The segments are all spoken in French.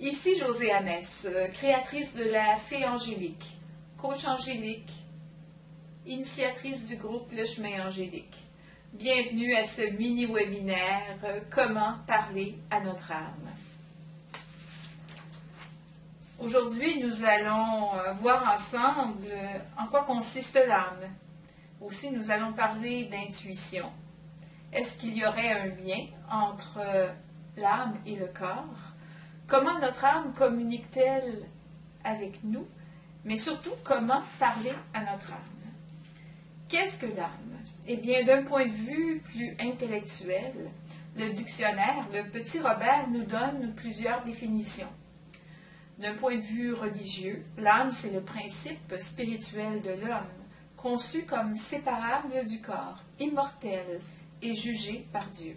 Ici Josée Hamès, créatrice de la Fée Angélique, coach angélique, initiatrice du groupe Le Chemin Angélique. Bienvenue à ce mini-webinaire « Comment parler à notre âme ». Aujourd'hui, nous allons voir ensemble en quoi consiste l'âme. Aussi, nous allons parler d'intuition. Est-ce qu'il y aurait un lien entre l'âme et le corps? Comment notre âme communique-t-elle avec nous? Mais surtout, comment parler à notre âme? Qu'est-ce que l'âme? Eh bien, d'un point de vue plus intellectuel, le dictionnaire, le Petit Robert, nous donne plusieurs définitions. D'un point de vue religieux, l'âme, c'est le principe spirituel de l'homme, conçu comme séparable du corps, immortel et jugé par Dieu.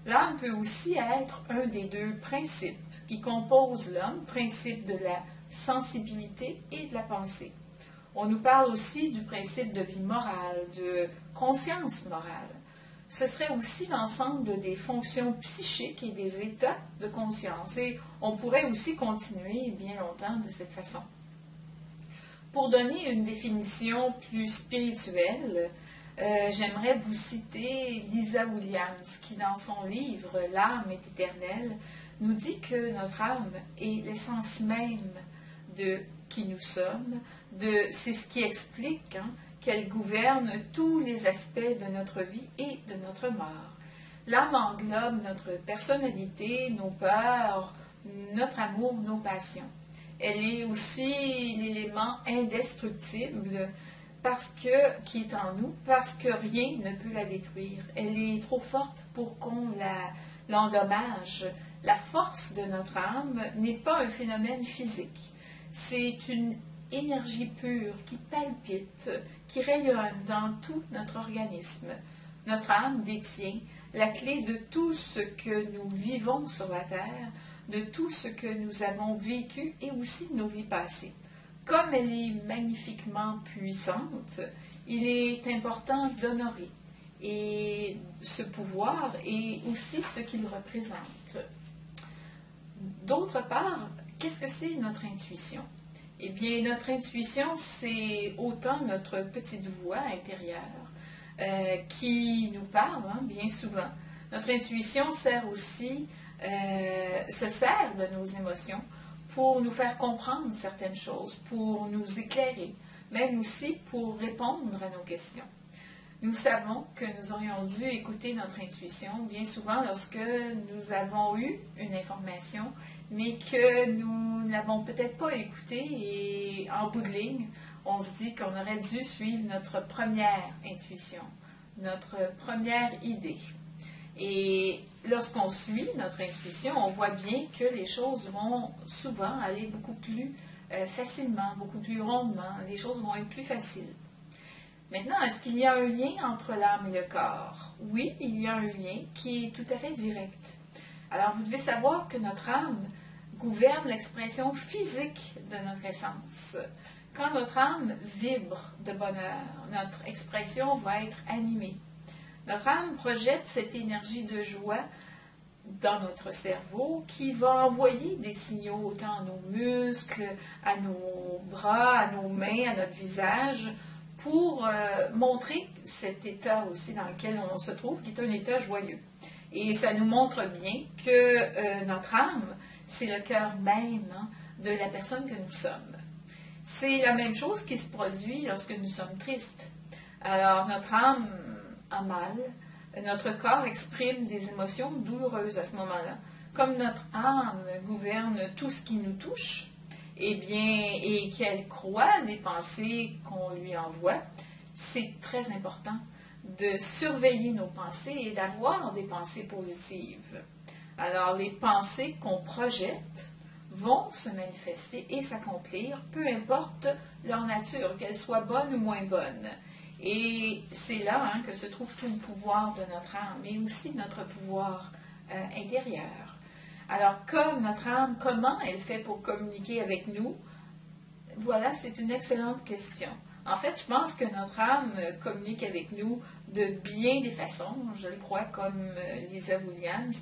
L'âme peut aussi être un des deux principes qui composent l'homme, principe de la sensibilité et de la pensée. On nous parle aussi du principe de vie morale, de conscience morale. Ce serait aussi l'ensemble des fonctions psychiques et des états de conscience. Et on pourrait aussi continuer bien longtemps de cette façon. Pour donner une définition plus spirituelle, j'aimerais vous citer Lisa Williams, qui dans son livre « L'âme est éternelle » nous dit que notre âme est l'essence même de qui nous sommes, c'est ce qui explique qu'elle gouverne tous les aspects de notre vie et de notre mort. L'âme englobe notre personnalité, nos peurs, notre amour, nos passions. Elle est aussi l'élément indestructible qui est en nous, parce que rien ne peut la détruire. Elle est trop forte pour qu'on l'endommage. La force de notre âme n'est pas un phénomène physique. C'est une énergie pure qui palpite, qui rayonne dans tout notre organisme. Notre âme détient la clé de tout ce que nous vivons sur la terre, de tout ce que nous avons vécu et aussi de nos vies passées. Comme elle est magnifiquement puissante, il est important d'honorer et ce pouvoir et aussi ce qu'il représente. D'autre part, qu'est-ce que c'est notre intuition? Eh bien, notre intuition, c'est autant notre petite voix intérieure qui nous parle bien souvent. Notre intuition se sert de nos émotions pour nous faire comprendre certaines choses, pour nous éclairer, même aussi pour répondre à nos questions. Nous savons que nous aurions dû écouter notre intuition bien souvent lorsque nous avons eu une information, mais que nous ne l'avons peut-être pas écoutée et en bout de ligne, on se dit qu'on aurait dû suivre notre première intuition, notre première idée. Et lorsqu'on suit notre intuition, on voit bien que les choses vont souvent aller beaucoup plus facilement, beaucoup plus rondement, les choses vont être plus faciles. Maintenant, est-ce qu'il y a un lien entre l'âme et le corps? Oui, il y a un lien qui est tout à fait direct. Alors, vous devez savoir que notre âme gouverne l'expression physique de notre essence. Quand notre âme vibre de bonheur, notre expression va être animée. Notre âme projette cette énergie de joie dans notre cerveau qui va envoyer des signaux autant à nos muscles, à nos bras, à nos mains, à notre visage, pour montrer cet état aussi dans lequel on se trouve, qui est un état joyeux. Et ça nous montre bien que notre âme, c'est le cœur même de la personne que nous sommes. C'est la même chose qui se produit lorsque nous sommes tristes. Alors, notre âme a mal, notre corps exprime des émotions douloureuses à ce moment-là. Comme notre âme gouverne tout ce qui nous touche, et qu'elle croit les pensées qu'on lui envoie, c'est très important de surveiller nos pensées et d'avoir des pensées positives. Alors, les pensées qu'on projette vont se manifester et s'accomplir, peu importe leur nature, qu'elles soient bonnes ou moins bonnes. Et c'est là que se trouve tout le pouvoir de notre âme, mais aussi notre pouvoir intérieur. Alors, comme notre âme, comment elle fait pour communiquer avec nous? Voilà, c'est une excellente question. En fait, je pense que notre âme communique avec nous de bien des façons, je le crois, comme Lisa Williams.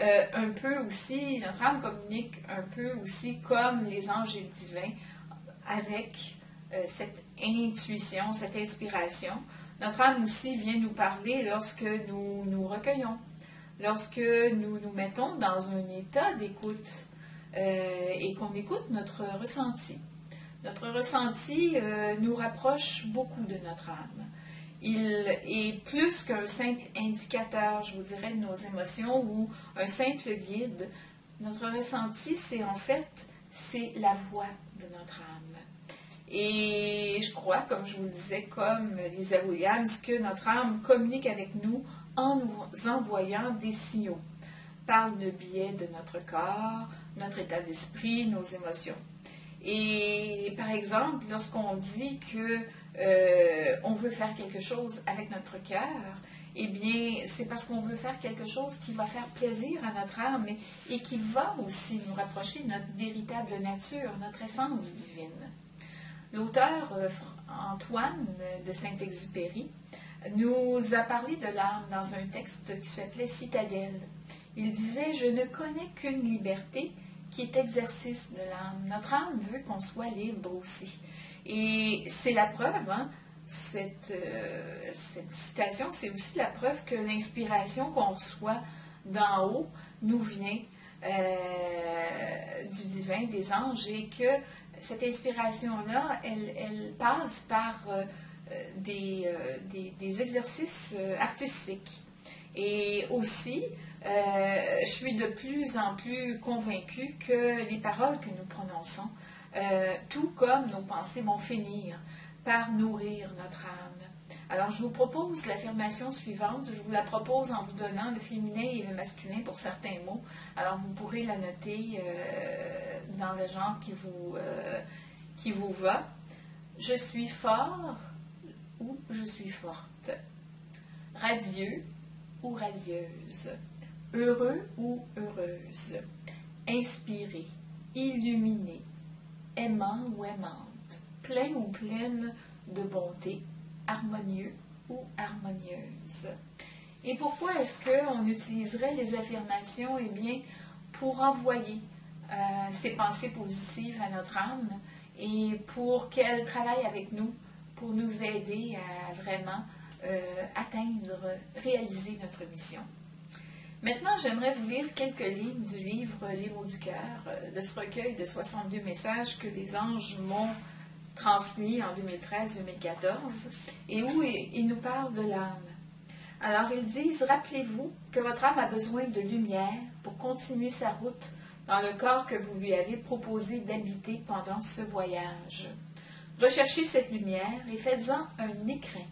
un peu aussi, notre âme communique un peu aussi comme les anges divins avec cette intuition, cette inspiration. Notre âme aussi vient nous parler lorsque nous nous recueillons, lorsque nous nous mettons dans un état d'écoute et qu'on écoute notre ressenti. Notre ressenti nous rapproche beaucoup de notre âme. Il est plus qu'un simple indicateur, je vous dirais, de nos émotions ou un simple guide. Notre ressenti, c'est la voix de notre âme. Et je crois, comme je vous le disais, comme Lisa Williams, que notre âme communique avec nous en nous envoyant des signaux par le biais de notre corps, notre état d'esprit, nos émotions. Et par exemple, lorsqu'on dit que on veut faire quelque chose avec notre cœur, eh bien, c'est parce qu'on veut faire quelque chose qui va faire plaisir à notre âme et qui va aussi nous rapprocher de notre véritable nature, notre essence divine. L'auteur Antoine de Saint-Exupéry nous a parlé de l'âme dans un texte qui s'appelait Citadelle. Il disait « Je ne connais qu'une liberté qui est exercice de l'âme. Notre âme veut qu'on soit libre aussi. » Et c'est la preuve, hein, cette citation, c'est aussi la preuve que l'inspiration qu'on reçoit d'en haut nous vient du divin, des anges, et que cette inspiration-là, elle passe par des exercices artistiques. Et aussi, je suis de plus en plus convaincue que les paroles que nous prononçons, tout comme nos pensées, vont finir par nourrir notre âme. Alors, je vous propose l'affirmation suivante. Je vous la propose en vous donnant le féminin et le masculin pour certains mots. Alors, vous pourrez la noter dans le genre qui vous va. Je suis fort ou je suis forte. Radieux ou radieuse. Heureux ou heureuse. Inspiré, illuminé, aimant ou aimante. Plein ou pleine de bonté, harmonieux ou harmonieuse. Et pourquoi est-ce qu'on utiliserait les affirmations? Eh bien, pour envoyer ces pensées positives à notre âme et pour qu'elle travaille avec nous, pour nous aider à vraiment atteindre, réaliser notre mission. Maintenant, j'aimerais vous lire quelques lignes du livre Les mots du cœur, de ce recueil de 62 messages que les anges m'ont transmis en 2013-2014, et où ils nous parlent de l'âme. Alors, ils disent « Rappelez-vous que votre âme a besoin de lumière pour continuer sa route dans le corps que vous lui avez proposé d'habiter pendant ce voyage. Recherchez cette lumière et faites-en un écrin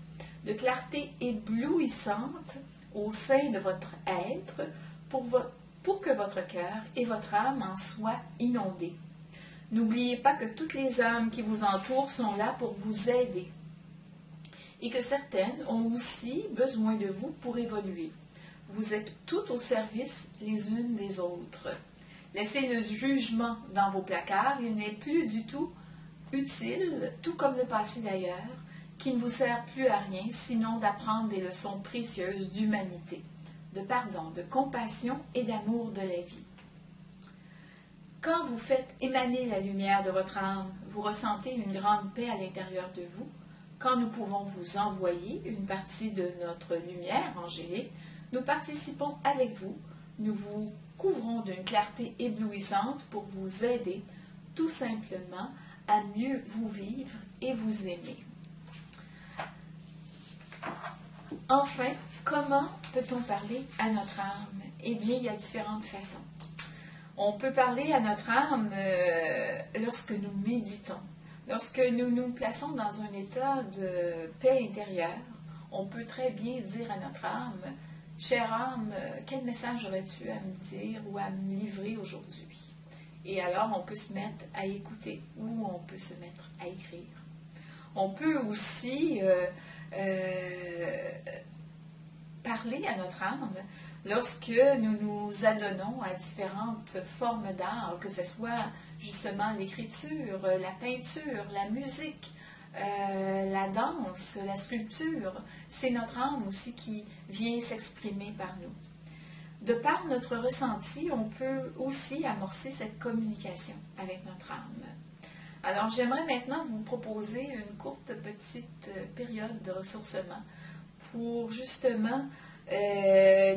de clarté éblouissante au sein de votre être pour que votre cœur et votre âme en soient inondés. N'oubliez pas que toutes les âmes qui vous entourent sont là pour vous aider et que certaines ont aussi besoin de vous pour évoluer. Vous êtes toutes au service les unes des autres. Laissez le jugement dans vos placards, il n'est plus du tout utile, tout comme le passé d'ailleurs, qui ne vous sert plus à rien, sinon d'apprendre des leçons précieuses d'humanité, de pardon, de compassion et d'amour de la vie. Quand vous faites émaner la lumière de votre âme, vous ressentez une grande paix à l'intérieur de vous. Quand nous pouvons vous envoyer une partie de notre lumière angélique, nous participons avec vous, nous vous couvrons d'une clarté éblouissante pour vous aider tout simplement à mieux vous vivre et vous aimer. Enfin, comment peut-on parler à notre âme? Eh bien, il y a différentes façons. On peut parler à notre âme lorsque nous méditons, lorsque nous nous plaçons dans un état de paix intérieure. On peut très bien dire à notre âme, « Chère âme, quel message aurais-tu à me dire ou à me livrer aujourd'hui? » Et alors, on peut se mettre à écouter ou on peut se mettre à écrire. On peut aussi parler à notre âme lorsque nous nous adonnons à différentes formes d'art, que ce soit justement l'écriture, la peinture, la musique, la danse, la sculpture. C'est notre âme aussi qui vient s'exprimer par nous. de par notre ressenti, on peut aussi amorcer cette communication avec notre âme. Alors, j'aimerais maintenant vous proposer une courte petite période de ressourcement pour justement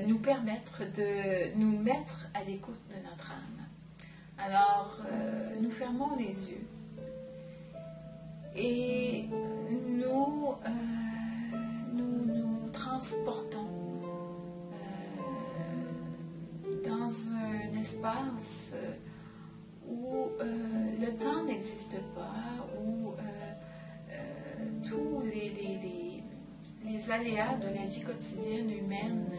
nous permettre de nous mettre à l'écoute de notre âme. Alors, nous fermons les yeux et nous nous transportons dans un espace où le temps n'existe pas, où tous les aléas de la vie quotidienne humaine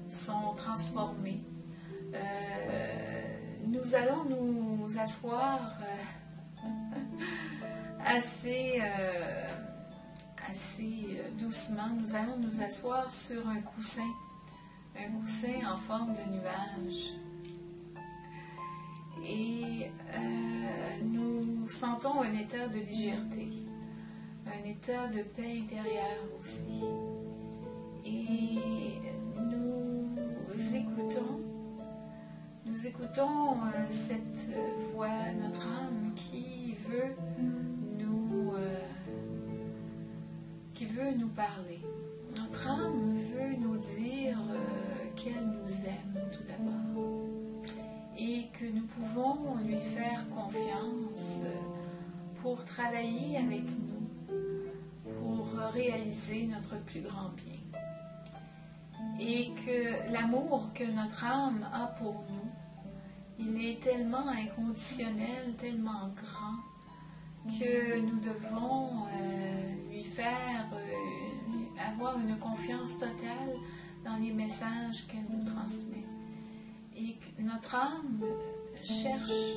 sont transformés. Nous allons nous asseoir assez doucement. Nous allons nous asseoir sur un coussin en forme de nuage. Et nous sentons un état de légèreté, un état de paix intérieure aussi. Et nous écoutons cette voix, notre âme qui veut nous parler. Notre âme veut nous dire qu'elle nous aime tout d'abord et que nous pouvons lui faire confiance pour travailler avec nous, pour réaliser notre plus grand bien. Et que l'amour que notre âme a pour nous, il est tellement inconditionnel, tellement grand, que nous devons lui faire avoir une confiance totale dans les messages qu'elle nous transmet. Et que notre âme cherche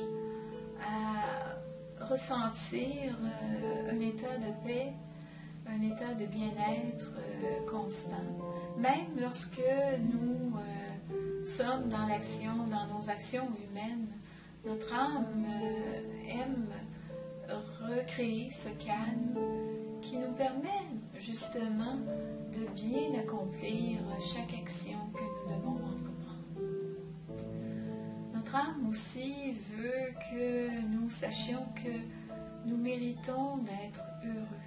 à ressentir un état de paix, un état de bien-être constant. Même lorsque nous sommes dans l'action, dans nos actions humaines, notre âme aime recréer ce calme qui nous permet justement de bien accomplir chaque action que nous devons entreprendre. Notre âme aussi veut que nous sachions que nous méritons d'être heureux.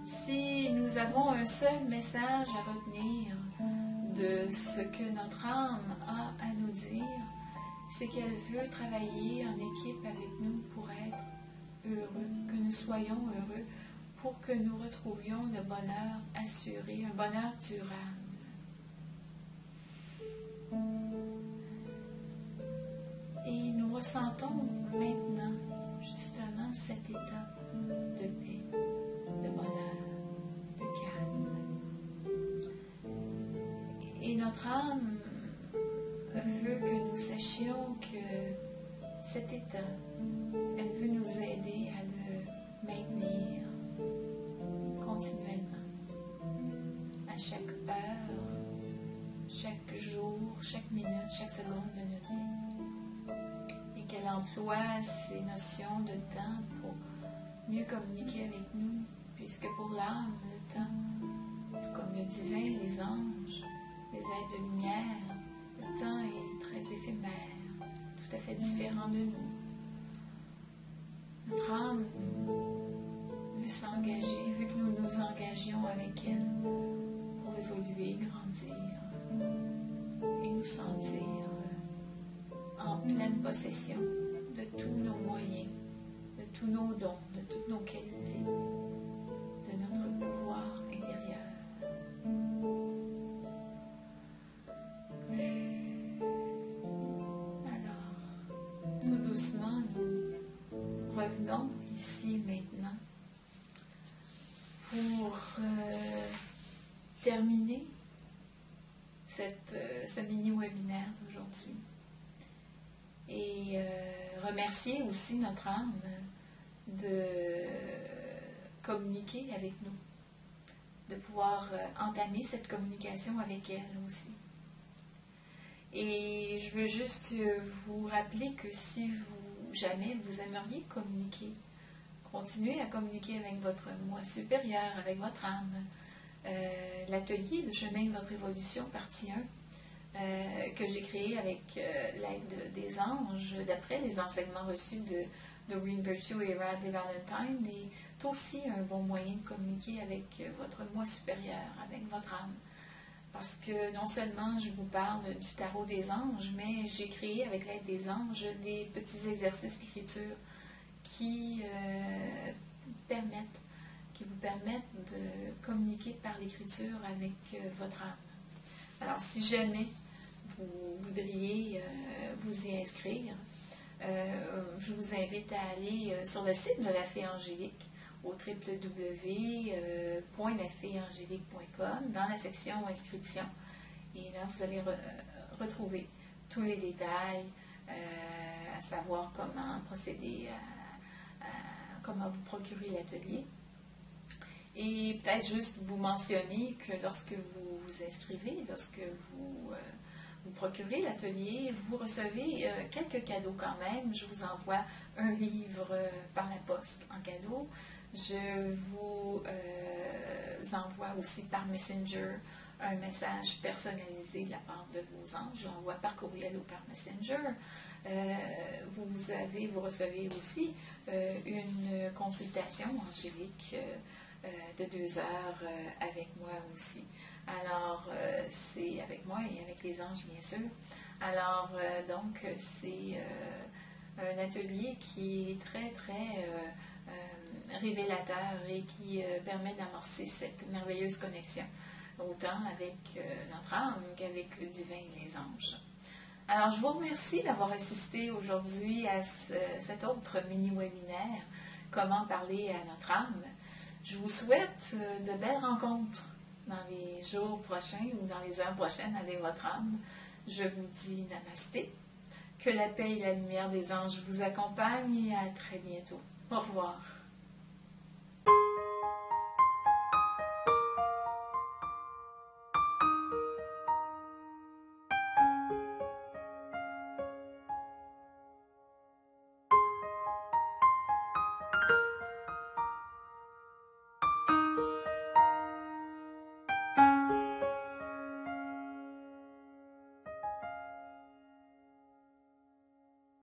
Si nous avons un seul message à retenir de ce que notre âme a à nous dire, c'est qu'elle veut travailler en équipe avec nous pour être heureux, que nous soyons heureux, pour que nous retrouvions le bonheur assuré, un bonheur durable. Et nous ressentons maintenant justement cet état de paix, de bonheur, de calme. Et notre âme veut que nous sachions que cet état, elle veut nous aider à le maintenir continuellement, à chaque heure, chaque jour, chaque minute, chaque seconde de notre vie. Et qu'elle emploie ces notions de temps pour mieux communiquer avec nous, puisque pour l'âme, le temps, tout comme le divin, les anges, les êtres de lumière, le temps est très éphémère, tout à fait différent de nous. Notre âme veut s'engager, veut que nous nous engagions avec elle pour évoluer, grandir et nous sentir en pleine possession de tous nos moyens, de tous nos dons, de toutes nos qualités, de notre pouvoir intérieur. Alors, tout doucement, nous revenons ici maintenant pour terminer ce mini-webinaire d'aujourd'hui. Et remercier aussi notre âme de communiquer avec nous, de pouvoir entamer cette communication avec elle aussi. Et je veux juste vous rappeler que si jamais vous aimeriez communiquer, continuez à communiquer avec votre moi supérieur, avec votre âme. L'atelier Le chemin de votre évolution, partie 1, que j'ai créé avec l'aide des anges, d'après les enseignements reçus de Doreen Virtue et Radley Valentine, est aussi un bon moyen de communiquer avec votre moi supérieur, avec votre âme. Parce que non seulement je vous parle du tarot des anges, mais j'ai créé avec l'aide des anges des petits exercices d'écriture qui vous permettent de communiquer par l'écriture avec votre âme. Alors, si jamais vous voudriez vous y inscrire, je vous invite à aller sur le site de la Fée Angélique au www.laféangélique.com dans la section inscription. Et là, vous allez retrouver tous les détails, à savoir comment procéder comment vous procurer l'atelier. Et peut-être juste vous mentionner que lorsque vous vous inscrivez, lorsque vous procurez l'atelier, vous recevez quelques cadeaux quand même. Je vous envoie un livre par la poste en cadeau. Je vous envoie aussi par Messenger un message personnalisé de la part de vos anges. Je l'envoie par courriel ou par Messenger. Vous recevez aussi une consultation angélique de 2 heures avec moi aussi. Alors, c'est avec moi et avec les anges, bien sûr. Alors, donc, c'est un atelier qui est très, très révélateur et qui permet d'amorcer cette merveilleuse connexion, autant avec notre âme qu'avec le divin et les anges. Alors, je vous remercie d'avoir assisté aujourd'hui à cet autre mini-webinaire, Comment parler à notre âme. Je vous souhaite de belles rencontres dans les jours prochains ou dans les heures prochaines avec votre âme. Je vous dis namasté, que la paix et la lumière des anges vous accompagnent et à très bientôt. Au revoir.